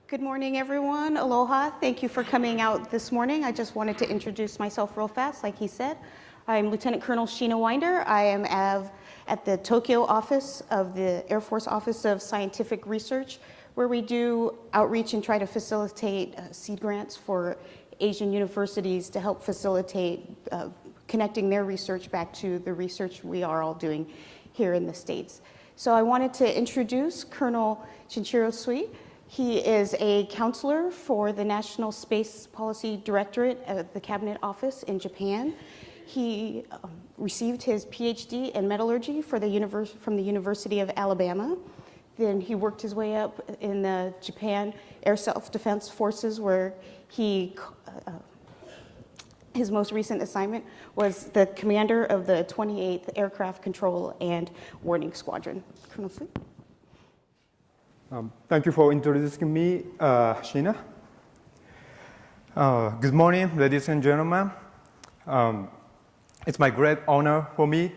Good morning, everyone. Aloha. Thank you for coming out this morning. I just wanted to introduce myself real fast, like he said. I'm Lieutenant Colonel Sheena Winder. I am at the Tokyo office of the Air Force Office of Scientific Research, where we do outreach and try to facilitate seed grants for Asian universities to help facilitate connecting their research back to the research we are all doing here in the States. So I wanted to introduce Col Shinichiro Tsui. He is a counselor for the National Space Policy Directorate at the Cabinet Office in Japan. He received his PhD in metallurgy from the University of Alabama. Then he worked his way up in the Japan Air Self-Defense Forces, where his most recent assignment was the commander of the 28th Aircraft Control and Warning Squadron. Colonel Tsui. Thank you for introducing me, Sheena. Good morning, ladies and gentlemen. It's my great honor for me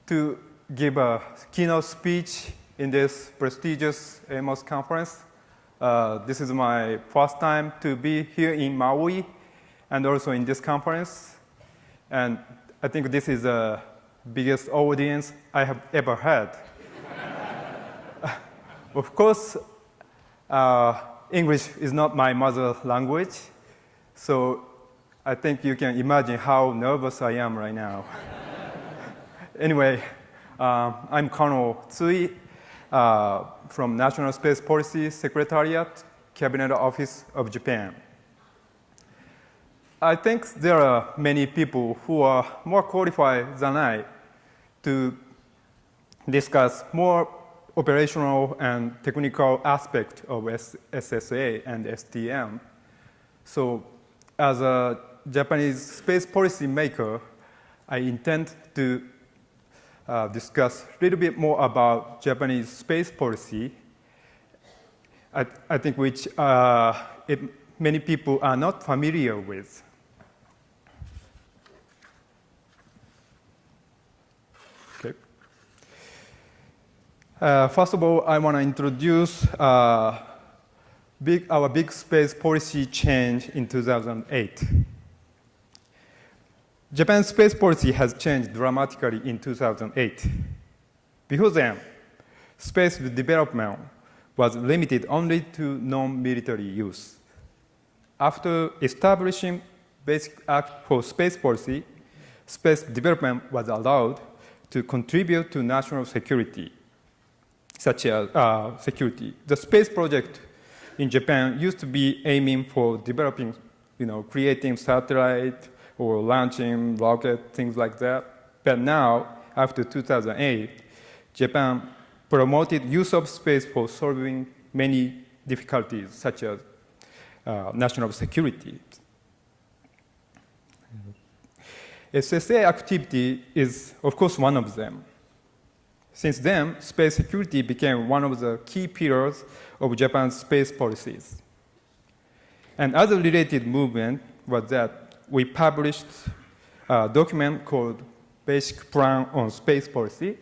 to give a keynote speech in this prestigious AMOS conference. This is my first time to be here in Maui and also in this conference. And I think this is the biggest audience I have ever had. Of course, English is not my mother language, so I think you can imagine how nervous I am right now. Anyway, I'm Colonel Tsui from National Space Policy Secretariat, Cabinet Office of Japan. I think there are many people who are more qualified than I to discuss more operational and technical aspect of SSA and STM. So as a Japanese space policy maker, I intend to discuss a little bit more about Japanese space policy, I think which many people are not familiar with. First of all, I want to introduce our big space policy change in 2008. Japan's space policy has changed dramatically in 2008. Before then, space development was limited only to non-military use. After establishing Basic Act for Space Policy, space development was allowed to contribute to national security, such as security. The space project in Japan used to be aiming for developing, creating satellite or launching rocket, things like that. But now, after 2008, Japan promoted use of space for solving many difficulties, such as national security. SSA activity is, of course, one of them. Since then, space security became one of the key pillars of Japan's space policies. Another related movement was that we published a document called Basic Plan on Space Policy.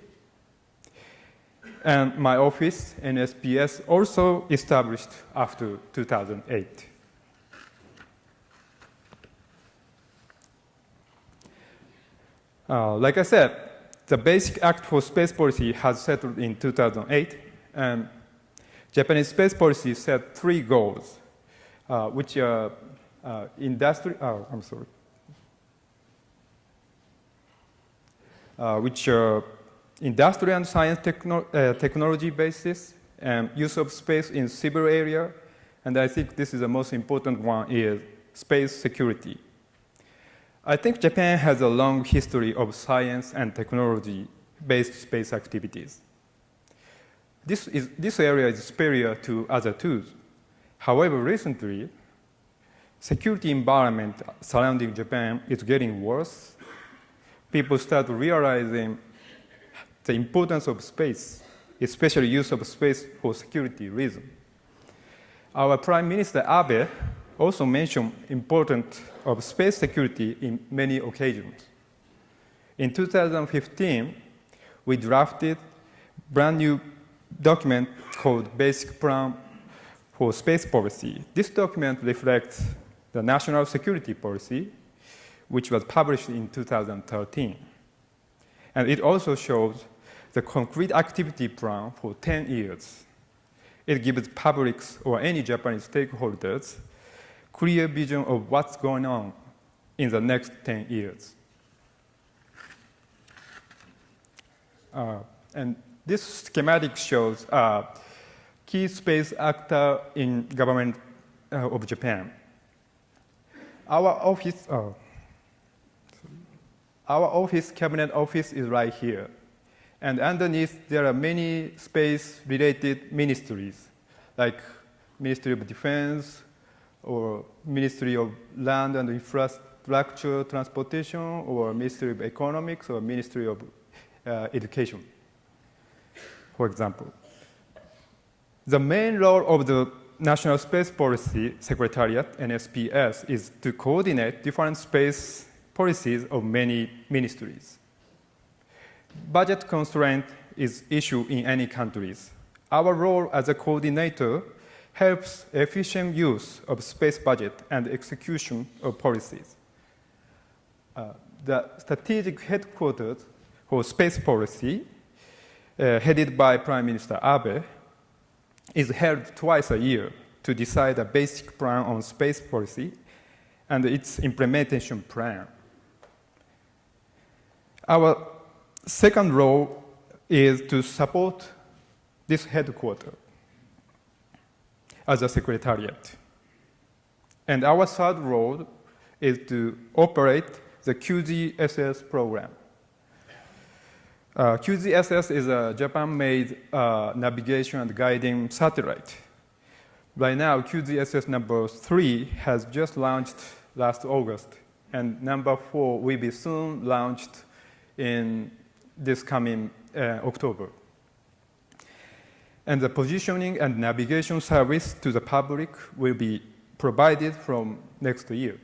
And my office, NSPS, also established after 2008. Like I said, the Basic Act for Space Policy has settled in 2008, and Japanese space policy set 3 goals, which are which are industry and science technology basis, and use of space in civil area, and I think this is the most important one, is space security. I think Japan has a long history of science and technology-based space activities. This area is superior to other tools. However, recently, security environment surrounding Japan is getting worse. People start realizing the importance of space, especially use of space for security reasons. Our Prime Minister Abe also mentioned importance of space security in many occasions. In 2015, we drafted a brand new document called Basic Plan for space policy. This document reflects the national security policy, which was published in 2013. And it also shows the concrete activity plan for 10 years. It gives publics or any Japanese stakeholders clear vision of what's going on in the next 10 years. And this schematic shows key space actor in government of Japan. Our office, cabinet office, is right here. And underneath, there are many space-related ministries, like Ministry of Defense, or Ministry of Land and Infrastructure Transportation, or Ministry of Economics, or Ministry of Education, for example. The main role of the National Space Policy Secretariat, NSPS, is to coordinate different space policies of many ministries. Budget constraint is issue in any countries. Our role as a coordinator helps efficient use of space budget and execution of policies. The strategic headquarters for space policy, headed by Prime Minister Abe, is held twice a year to decide a basic plan on space policy and its implementation plan. Our second role is to support this headquarters as a secretariat. And our third role is to operate the QGSS program. QGSS is a Japan-made navigation and guiding satellite. Right now, QGSS number 3 has just launched last August, and number 4 will be soon launched in this coming October. And the positioning and navigation service to the public will be provided from next year.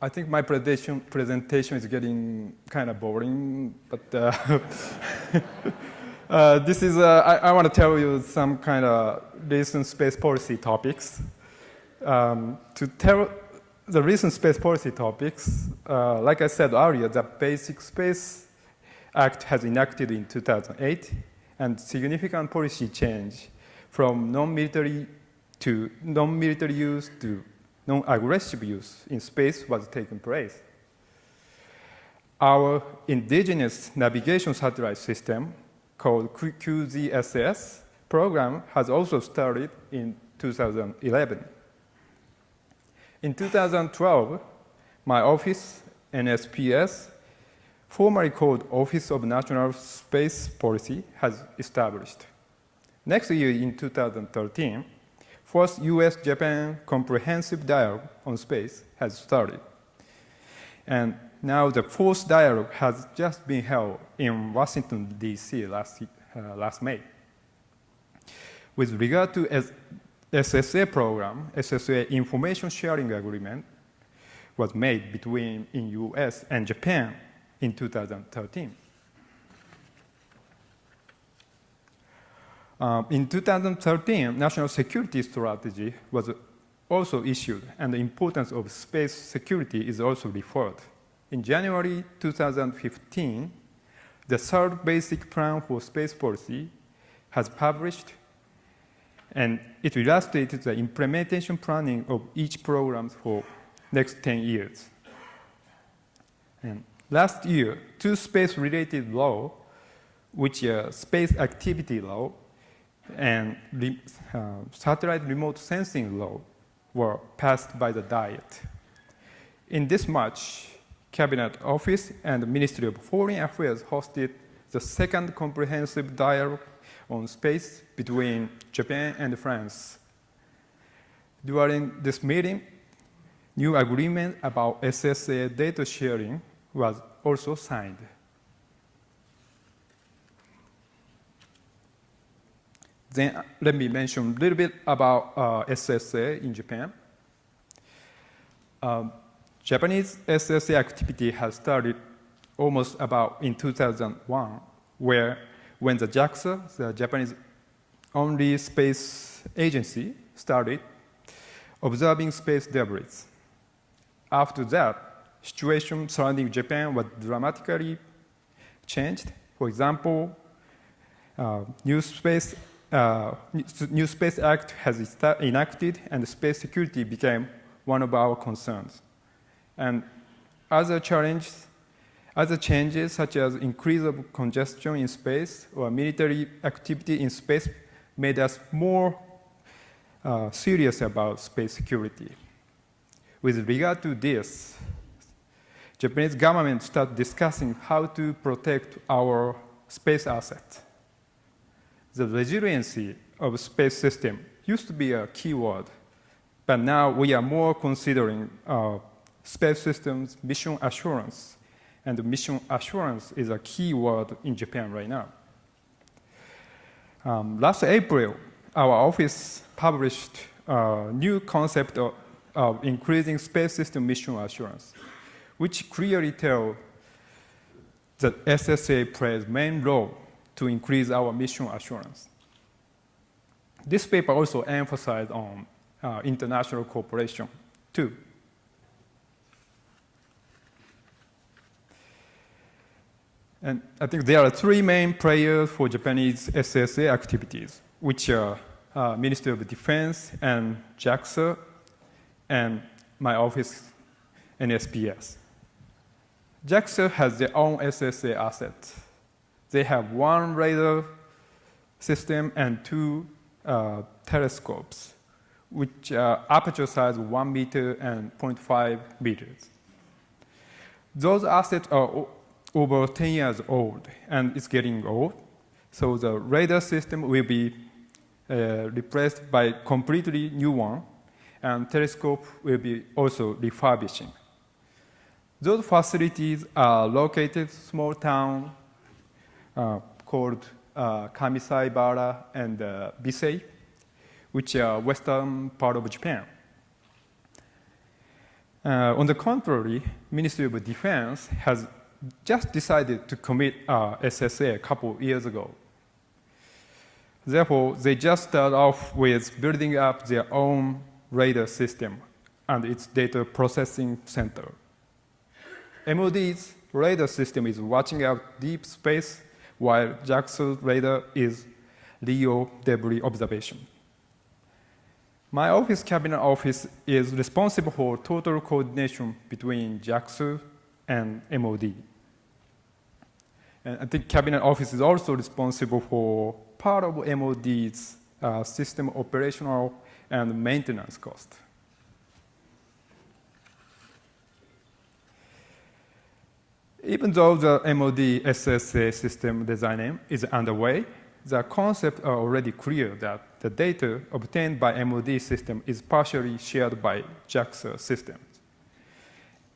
I think my presentation is getting kind of boring, but this is, I want to tell you some kind of recent space policy topics. To tell the recent space policy topics, like I said earlier, the Basic Space Act has enacted in 2008, and significant policy change from non-military use to non-aggressive use in space was taking place. Our indigenous navigation satellite system, called QGSS program, has also started in 2011. In 2012, my office, NSPS, formerly called Office of National Space Policy, has established. Next year, in 2013, first US-Japan Comprehensive Dialogue on Space has started. And now the fourth dialogue has just been held in Washington, D.C. last May. With regard to SSA program, SSA Information Sharing Agreement was made between in US and Japan in 2013. In 2013, National Security Strategy was also issued, and the importance of space security is also referred. In January 2015, the third basic plan for space policy has published, and it illustrated the implementation planning of each program for next 10 years. And last year, 2 space-related laws, which are Space Activity Law and Satellite Remote Sensing Law, were passed by the Diet. In this March, Cabinet Office and the Ministry of Foreign Affairs hosted the second comprehensive dialogue on space between Japan and France. During this meeting, new agreement about SSA data sharing was also signed. Then let me mention a little bit about SSA in Japan. Japanese SSA activity has started almost about in 2001, when the JAXA, the Japanese only space agency started observing space debris. After that, situation surrounding Japan was dramatically changed. For example, new Space Act has enacted, and space security became one of our concerns. And other changes, such as increase of congestion in space or military activity in space, made us more serious about space security. With regard to this, Japanese government started discussing how to protect our space assets. The resiliency of space system used to be a key word, but now we are more considering space systems mission assurance, and mission assurance is a key word in Japan right now. Last April, our office published a new concept of increasing space system mission assurance, which clearly tells that SSA plays main role to increase our mission assurance. This paper also emphasized on international cooperation too. And I think there are three main players for Japanese SSA activities, which are Ministry of Defense and JAXA, and my office, NSPS. JAXA has their own SSA assets. They have one radar system and two telescopes, which are aperture size 1 meter and 0.5 meters. Those assets are over 10 years old, and it's getting old. So the radar system will be replaced by completely new one, and telescope will be also refurbishing. Those facilities are located small town called Kamisaibara and Bisei, which are western part of Japan. On the contrary, Ministry of Defense has just decided to commit SSA a couple of years ago. Therefore, they just start off with building up their own radar system and its data processing center. MOD's radar system is watching out deep space, while JAXA's radar is LEO debris observation. My office, Cabinet Office, is responsible for total coordination between JAXA and MOD. And I think Cabinet Office is also responsible for part of MOD's system operational and maintenance cost. Even though the MOD SSA system design is underway, the concepts are already clear that the data obtained by MOD system is partially shared by JAXA systems.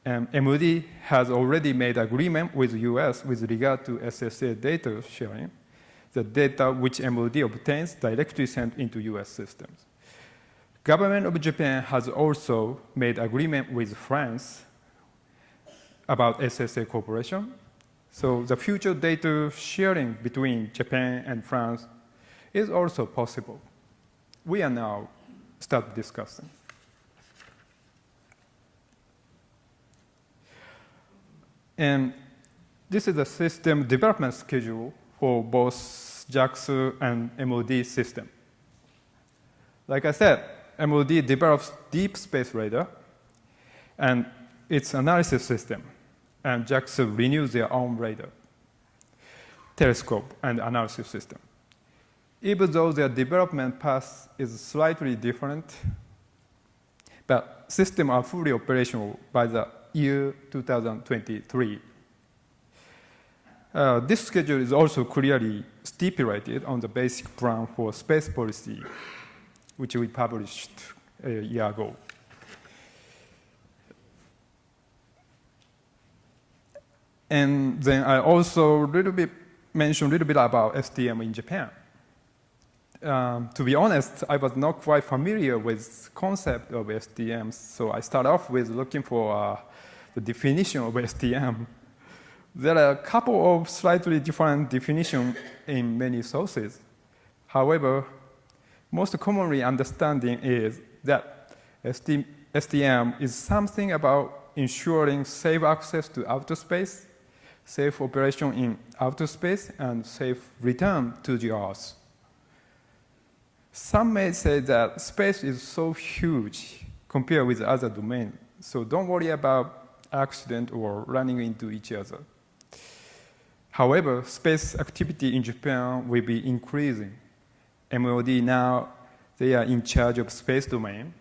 And MOD has already made agreement with the US with regard to SSA data sharing, the data which MOD obtains directly sent into US systems. Government of Japan has also made agreement with France about SSA cooperation. So the future data sharing between Japan and France is also possible. We are now start discussing. And this is a system development schedule for both JAXA and MOD system. Like I said, MOD develops deep space radar and its analysis system, and JAXA renews their own radar, telescope, and analysis system. Even though their development path is slightly different, but systems are fully operational by the year 2023. This schedule is also clearly stipulated on the basic plan for space policy, which we published a year ago. And then I also mention a little bit about STM in Japan. To be honest, I was not quite familiar with the concept of STM, so I start off with looking for the definition of STM. There are a couple of slightly different definitions in many sources. However, most commonly understanding is that STM is something about ensuring safe access to outer space, safe operation in outer space, and safe return to the Earth. Some may say that space is so huge compared with other domains, so don't worry about accident or running into each other. However, space activity in Japan will be increasing. MOD now, they are in charge of space domain.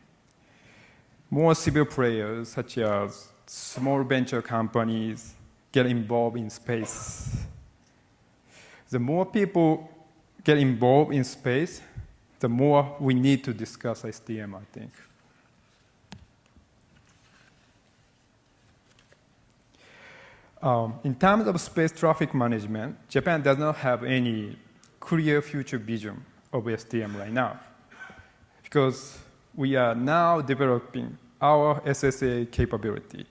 More civil players, such as small venture companies, get involved in space. The more people get involved in space, the more we need to discuss STM, I think. In terms of space traffic management, Japan does not have any clear future vision of STM right now, because we are now developing our SSA capability.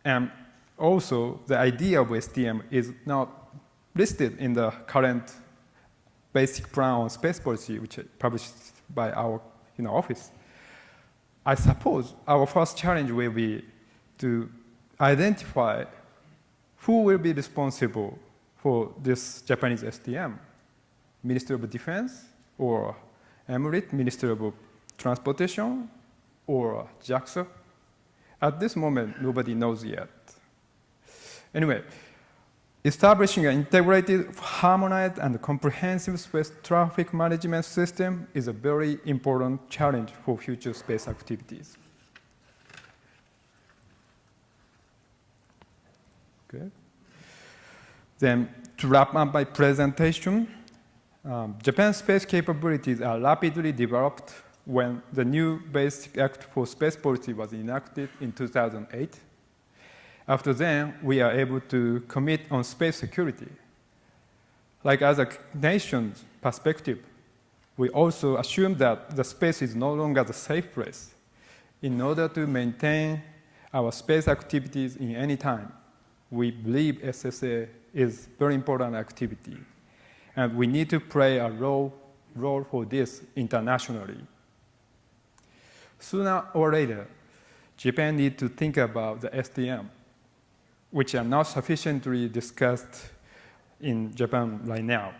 And also, the idea of STM is not listed in the current basic plan on space policy, which is published by our office. I suppose our first challenge will be to identify who will be responsible for this Japanese STM, Ministry of Defense, or MRIT, Ministry of Transportation, or JAXA. At this moment, nobody knows yet. Anyway, establishing an integrated, harmonized, and comprehensive space traffic management system is a very important challenge for future space activities. Okay. Then, to wrap up my presentation, Japan's space capabilities are rapidly developed when the new Basic Act for Space Policy was enacted in 2008. After then, we are able to commit on space security. Like other nations' perspective, we also assume that the space is no longer the safe place. In order to maintain our space activities in any time, we believe SSA is very important activity, and we need to play a role for this internationally. Sooner or later, Japan needs to think about the STM, which are not sufficiently discussed in Japan right now.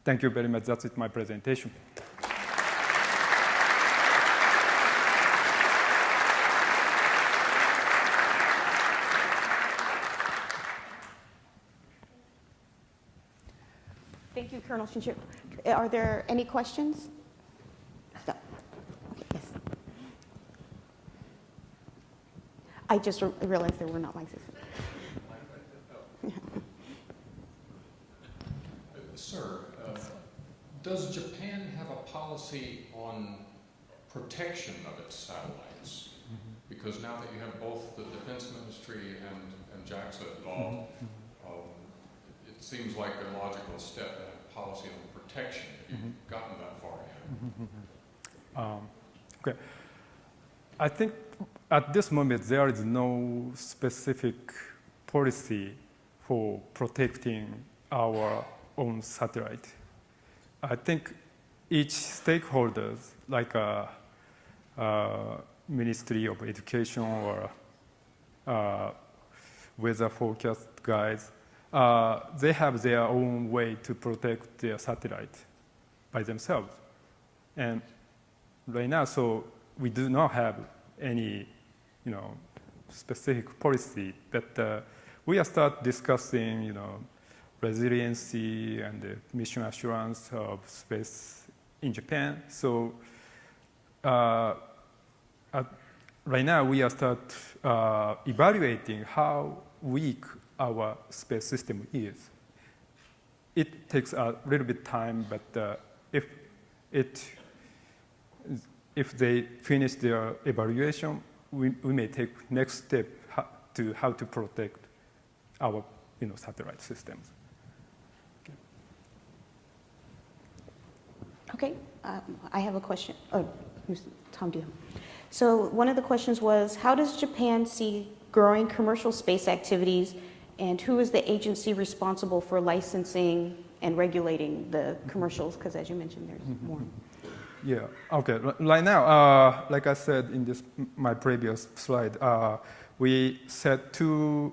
Thank you very much. That's it, my presentation. Thank you, Colonel Shinichiro. Are there any questions? No. Okay, yes. I just realized there were not mics. Sir, does Japan have a policy on protection of its satellites? Because now that you have both the Defense Ministry and JAXA involved, it seems like a logical step to have policy on protection. Have you gotten that far yet? Okay. I think at this moment there is no specific policy for protecting our own satellite. I think each stakeholders, like a Ministry of Education or weather forecast guys, they have their own way to protect their satellite by themselves. And right now, so we do not have any, specific policy, but we are start discussing, resiliency and mission assurance of space in Japan. So right now we are start evaluating how weak our space system is. It takes a little bit time, but if they finish their evaluation, we may take next step to how to protect our satellite systems. Okay, I have a question. Oh, Tom, do you? So one of the questions was, how does Japan see growing commercial space activities, and who is the agency responsible for licensing and regulating the commercials, because as you mentioned, there's more. Yeah, okay. Right now, like I said in my previous slide, we set two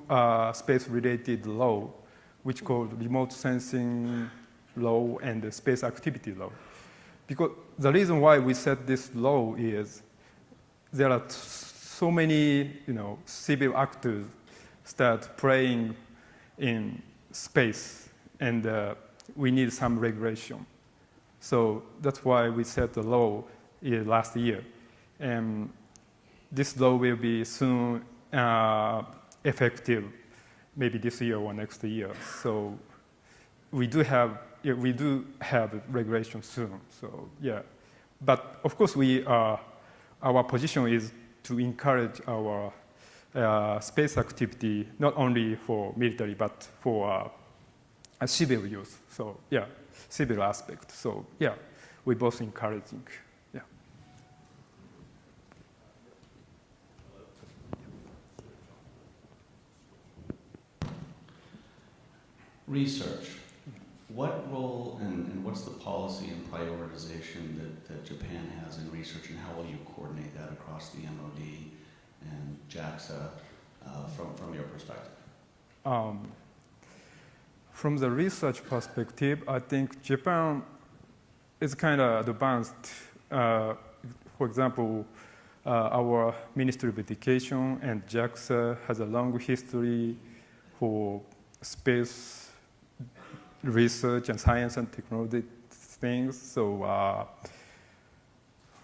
space-related law, which called remote sensing law and the space activity law. Because the reason why we set this law is there are so many, civil actors start playing in space, and we need some regulation. So that's why we set the law last year. And this law will be soon effective, maybe this year or next year. So we do have regulation soon. So yeah, but of course our position is to encourage our space activity not only for military but for civil use. So yeah, civil aspect. So yeah, we're both encouraging. Yeah. Research. What role and what's the policy and prioritization that Japan has in research, and how will you coordinate that across the MOD and JAXA from your perspective? From the research perspective, I think Japan is kind of advanced. For example, our Ministry of Education and JAXA has a long history for space research and science and technology things. So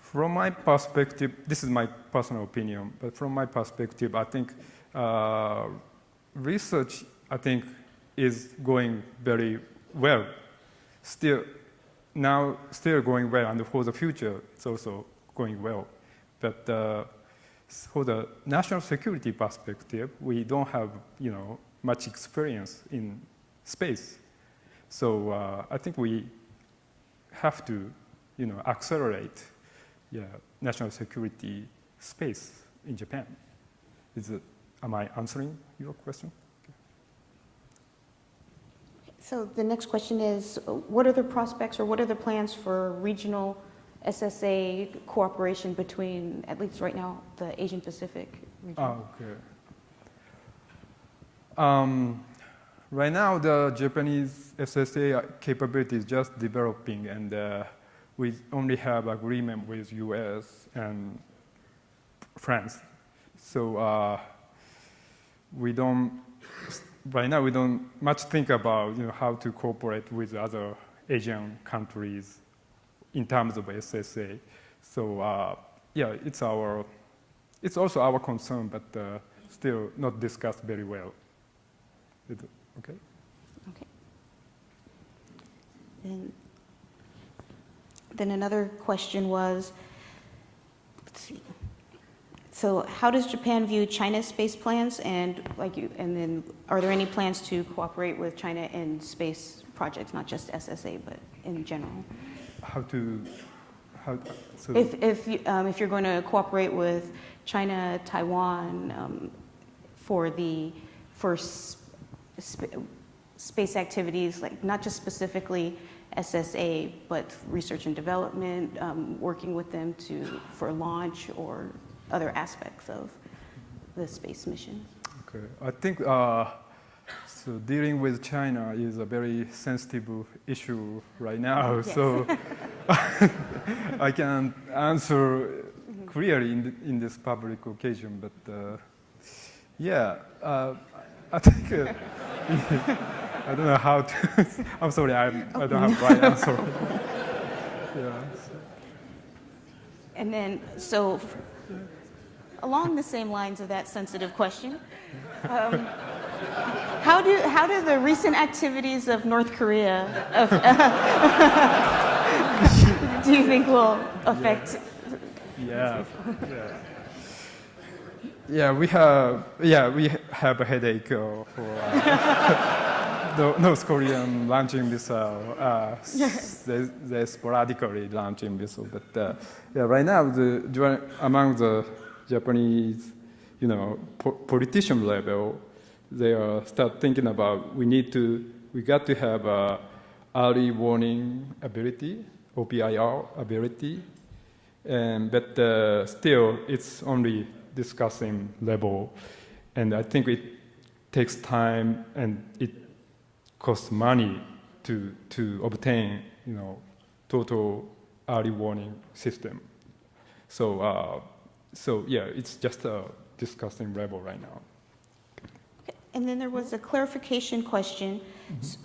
from my perspective, this is my personal opinion, but from my perspective, I think research, is going very well. Still going well, and for the future, it's also going well. But for the national security perspective, we don't have, much experience in space. So I think we have to, accelerate, national security space in Japan. Am I answering your question? So the next question is, what are the prospects or what are the plans for regional SSA cooperation between, at least right now, the Asian Pacific region? Okay. Right now, the Japanese SSA capability is just developing, and we only have agreement with US and France. So right now we don't much think about how to cooperate with other Asian countries in terms of SSA. So yeah, it's also our concern, but still not discussed very well. Okay. Okay. Then another question was, let's see. So how does Japan view China's space plans, and then are there any plans to cooperate with China in space projects, not just SSA, but in general? If you're going to cooperate with China, Taiwan for space activities, like not just specifically SSA, but research and development, working with them for launch or other aspects of the space mission. Okay, I think so dealing with China is a very sensitive issue right now. Yes. So I can't answer clearly in this public occasion, but yeah, I think I don't know how to. I'm sorry, I don't have the right answer. Yeah. And then, so along the same lines of that sensitive question, how do the recent activities of North Korea do you think will affect? Yeah, we have a headache for the North Korean launching missile. They sporadically launching missile, but right now among the Japanese, politician level, they start thinking about we got to have early warning ability, OPIR ability, but still it's only discussing level, and I think it takes time and it costs money to obtain, total early warning system. So yeah, it's just a discussing level right now. Okay. And then there was a clarification question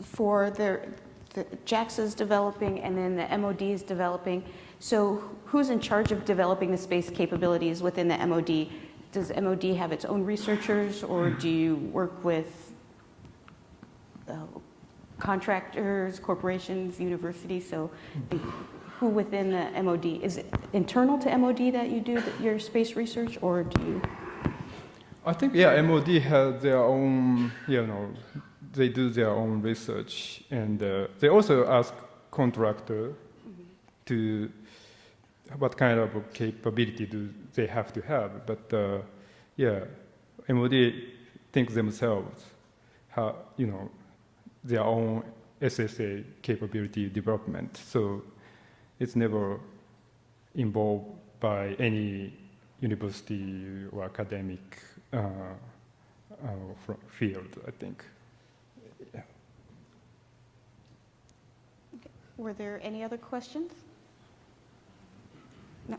for the JAXA's developing and then the MOD is developing. So who's in charge of developing the space capabilities within the MOD? Does MOD have its own researchers, or do you work with contractors, corporations, universities? So who within the MOD? Is it internal to MOD that you do your space research, or do you? I think, yeah, MOD has their own, they do their own research, and they also ask contractor to what kind of capability do they have to have. But yeah, MOD think themselves have, their own SSA capability development. So it's never involved by any university or academic field, I think. Yeah. Okay. Were there any other questions? No.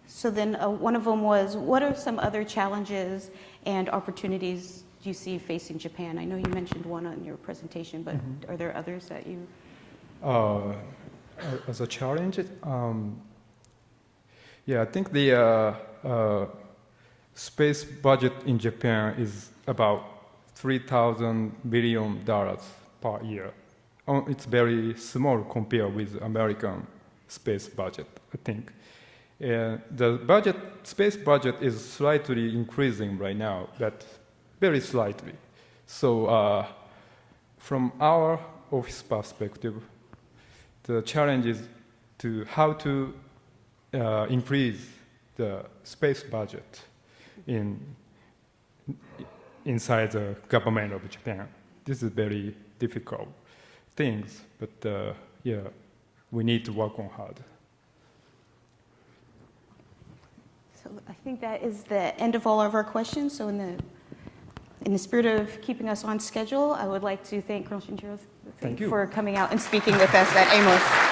So then one of them was, what are some other challenges and opportunities you see facing Japan? I know you mentioned one on your presentation, but are there others that you? As a challenge, yeah, I think the space budget in Japan is about $3,000 billion per year. It's very small compared with American space budget, I think. The space budget is slightly increasing right now, but very slightly. So from our office perspective, the challenge is how to increase the space budget inside the government of Japan. This is very difficult things, but yeah, we need to work on hard. So I think that is the end of all of our questions. So in the spirit of keeping us on schedule, I would like to thank Col Shinichiro Tsui for coming out and speaking with us at AMOS.